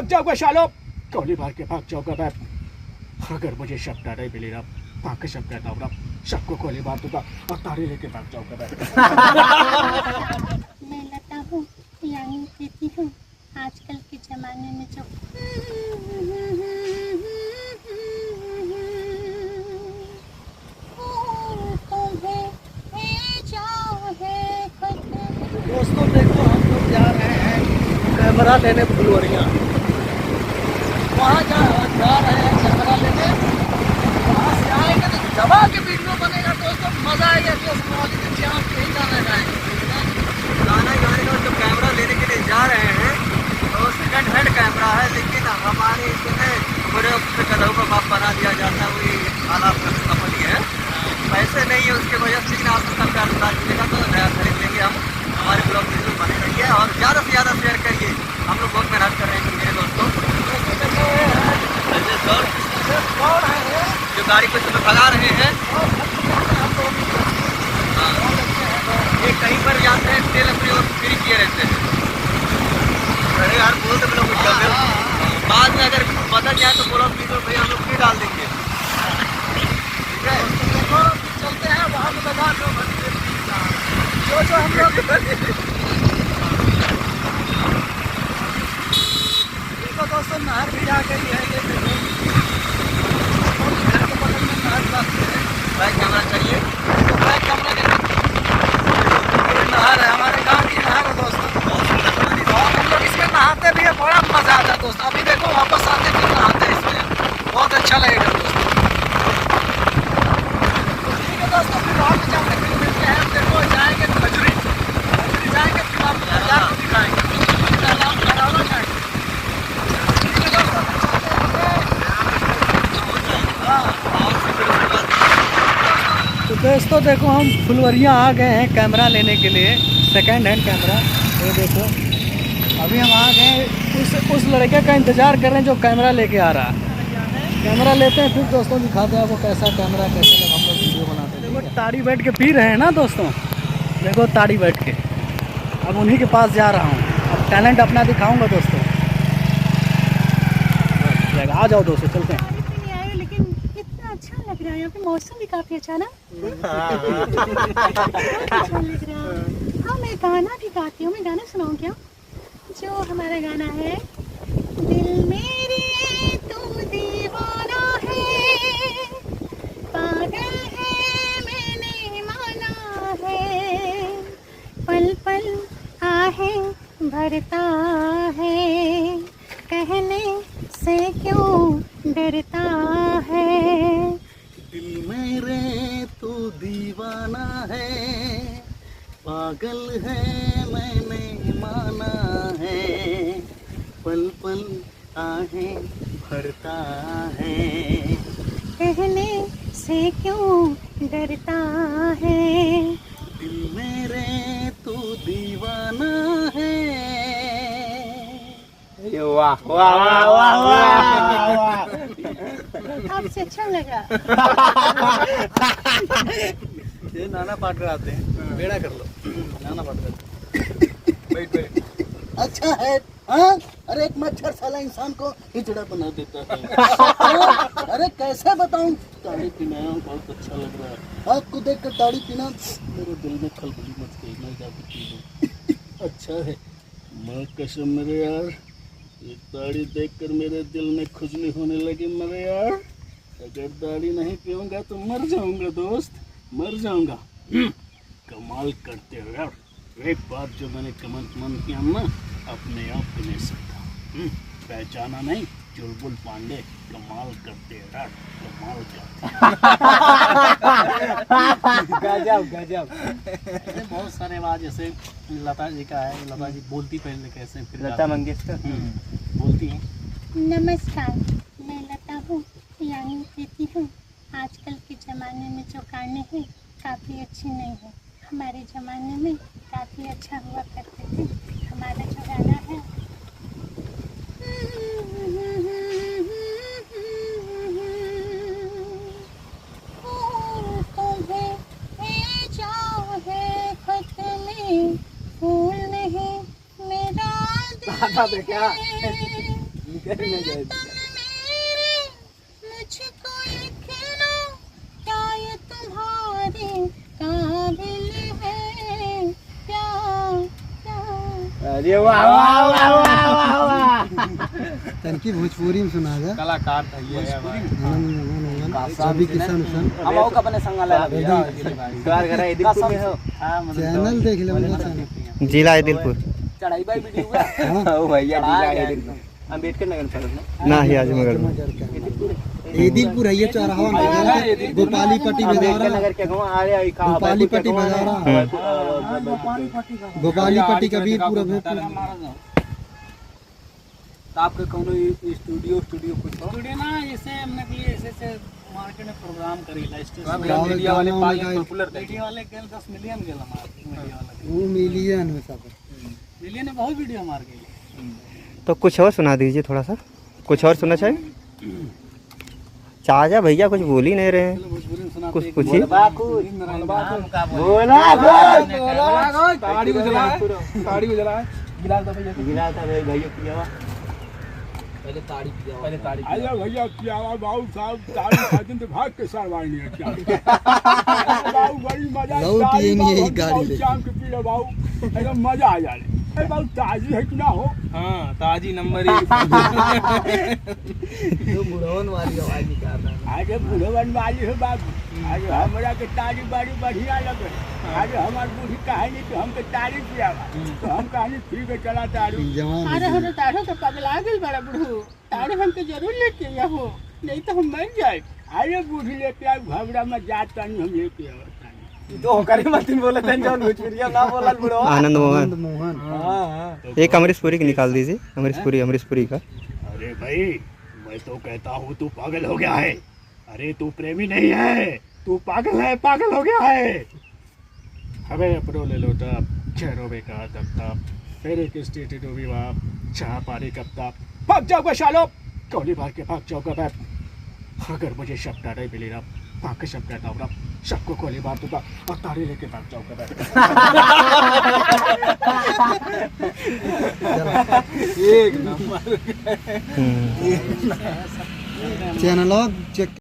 भाग जाओगे सालो, गोली मार के भाग जाओगे मैं। अगर मुझे शब्द नहीं मिली ना, बाकी सब कहता हूँ ना, सबको गोली मार दूंगा और ताड़ी लेके भाग जाऊंगा मैं। मैं लता हूँ, यानी प्रीति हूँ। आजकल के जमाने में जो दोस्तों देखो, हम लोग जा रहे हैं कैमरा लेने फुलवरिया। वहाँ जा रहे हैं कैमरा लेने। वहाँ से आएंगे तो दबा के वीडियो बनेगा दोस्तों, मजा आएगा। यही गाना गाएंगे, गाना गाने का। जो कैमरा लेने के लिए जा रहे हैं तो सेकंड हैंड कैमरा है, लेकिन हमारे इसमें पूरे कदम का बाप बना दिया जाता है। वही हालात कंपनी है, पैसे नहीं है उसके वजह से। लेकिन आप सबका प्यार उतार मिलेगा तो नया खरीद लेंगे हम। हमारे ब्लॉग वीडियो बने रहिए और ज़्यादा से ज़्यादा शेयर करिए। हम लोग बहुत मेहनत कर रहे हैं मेरे दोस्तों। जो गाड़ी को इसमें भगा रहे हैं, ये कहीं पर जाते हैं तेल अपनी और फ्री किए रहते हैं। अरे यार बोल तो लोग बाद में अगर बदल जाए तो बोलो वीडियो भाई हम लोग फ्री डाल देंगे। ठीक है, चलते हैं वहाँ पे लगा जो हम लोग देखो दोस्तों, नहर भी आ गई है। ये देखो घर के बगल में नहर जाती है। बैक कैमरा चाहिए तो बैक कैमरा नहर है, हमारे गाँव की नहर है दोस्तों। और हम लोग इसमें नहाते भी है, बड़ा मजा आता है दोस्तों। अभी देखो वापस आते फिर नहाते हैं इसमें, बहुत अच्छा लगेगा दोस्तों। ठीक है दोस्तों, फिर वहाँ पे जाके फिर मिलते हैं। देखो जाएंगे खजूरी जाएंगे, फिर आपको बाजार को दिखाएंगे, अलावा जाएंगे। तो दोस्तों देखो, हम फुलवरिया आ गए हैं कैमरा लेने के लिए, सेकंड हैंड कैमरा। ये देखो अभी हम आ गए, उस लड़के का इंतज़ार कर रहे हैं जो कैमरा लेके आ रहा है। कैमरा लेते हैं फिर दोस्तों दिखाते हैं आपको कैसा कैमरा, कैसे हम लोग वीडियो बनाते हैं। देखो ताड़ी बैठ के पी रहे हैं ना दोस्तों, देखो ताड़ी बैठ के। अब उन्हीं के पास जा रहा हूँ, अब टैलेंट अपना दिखाऊंगा दोस्तों। आ जाओ दोस्तों, चलते हैं। लेकिन कितना अच्छा लग रहा है, यहाँ पे मौसम भी काफी अच्छा ना। अच्छा लग रहा है। हाँ, मैं गाना भी गाती हूँ। मैं गाना सुनाऊँ क्या? जो हमारा गाना है, दिल मेरे तू दीवाना है, पागल है मैंने माना है, पल पल आहें भरता है, कहने से क्यों डरता है। दिल मेरे तू दीवाना है, पागल है मैंने माना है, पल पल आहें भरता है, कहने से क्यों डरता है। दिल मेरे तू दीवाना है। वाह वाह वाह वाह वाह, आपसे अच्छा लगा। ये नाना पार्टनर आते हैं, बेड़ा कर लो। नाना पार्टनर बैठ बैठ। अच्छा है। हाँ, अरे एक मच्छर साला इंसान को हिजड़ा बना देता है। अरे कैसे बताऊं, ताड़ी पीना बहुत अच्छा लग रहा है। आपको देख कर ताड़ी पीना मेरे दिल में खलबली मच गई। मैं जाकर पी लूं। अच्छा है, मैं कसम मेरे यार, ये ताड़ी देखकर मेरे दिल में खुजली होने लगी मेरे यार। अगर ताड़ी नहीं पीऊंगा तो मर जाऊंगा दोस्त, मर जाऊंगा। कमाल करते हो यार, एक बात जो मैंने कमन किया ना, अपने आप को नहीं सकता। पहचाना नहीं, चुलबुल पांडे। कमाल करते हो यार, कमाल करते। गजब गजब। बहुत सारे आवाज जैसे लता जी का है, लता जी बोलती पहले कैसे, फिर लता मंगेशकर बोलती हैं। नमस्कार, मैं लता हूँ, यानी प्रीति हूँ। आजकल के ज़माने में जो गाने हैं काफ़ी अच्छे नहीं हैं। हमारे ज़माने में काफ़ी अच्छा हुआ करते थे। हमारा जो गाना है, तुम्हें जाओ है खत में फूल नहीं मेरा दिल है। मुझको लिखना क्या ये तुम्हारे काबिल है प्यार प्यार। अरे वाह वाह वाह वाह वाह तनकी भोजपुरी में सुना जा कलाकार था ये सभी किसान उसान हम आओ का बने संगाला द्वार करा एदिपुर में हो चैनल देख ले मेरा चैनल जिला दिलपुर चढ़ाई बाई वीडियो हुआ ओ भैया दिला अंबेडकर नगर पर ना ही आजमगढ़ में एदिपुर है ये चौराहा गोपाली पट्टी अंबेडकर बाजार नगर के गांव आ रहे का गोपाली पट्टी बाजार गोपाली पट्टी का वीरपुर है तो आपके कोनो स्टूडियो कुछ स्टूडियो ना ऐसे हमने के लिए ऐसे मार्केट में प्रोग्राम करीला स्टेशन मीडिया वाले पॉपुलर मीडिया वाले गेल 10 मिलियन गेल हमार मीडिया वाला वो मिलियन में सब मिलियन में बहुत वीडियो मार गई तो कुछ और सुना दीजिए थोड़ा सा कुछ और सुनना चाहिए चाचा भैया कुछ बोल ही नहीं रहे हैं कुछ पूछिए ताड़ी उजला गिलास दो भैया गिलास था भैया पिया पहले ताड़ी पिया अरे भैया क्या बाबू साहब तारी खाते तो भाग के सारवाई नहीं क्या बाबू बड़ी मजा लौट ये नहीं है गाड़ी ले शाम के पी लो बाबू एकदम मजा आ जाए अरे बाबू ताजी है कि ना हो हां ताजी नंबर 1 तो बुढ़वन वाली आवाज निकाल रहा आज बुढ़वन वाली है बाबू आज हमरा के तारी बड़ी बढ़िया लगे आज हमार बूढ़ी कहानी तो हमके तारी पियावा तो हम कहानी पी के चला तारू जवान अरे हो तारो तो पगला गेल बड़ा बुढ़ू तारो हमके जरूर लेके आहो नहीं तो हम मर जाए। अरे बूढ़ी लेके आ घबरा में जात तानी हम लेके आवा तो करी मतिन बोले तन जौन भोजपुरिया ना बोलल बुढ़ो आनंद मोहन मोहन हां एक अमरीशपुरी की निकाल दीजिए अमरीशपुरी का अरे भाई मैं तो कहता हूँ तू पागल हो गया है। अरे तू प्रेमी नहीं है तू पागल हो गया है। हमें अपनो ले लो तब चेहरों में का तब तब फिर एक स्टेट डूबी बाप चाह पानी कब तब भाग जाओगा शालो कौली मार के भाग जाओगा मैं अगर मुझे शब्द नहीं मिली ना भाग के शब्द कहता हूँ ना सबको गोली मार दूंगा और तारी लेके भाग जाऊंगा मैं एक नंबर चैनल चेक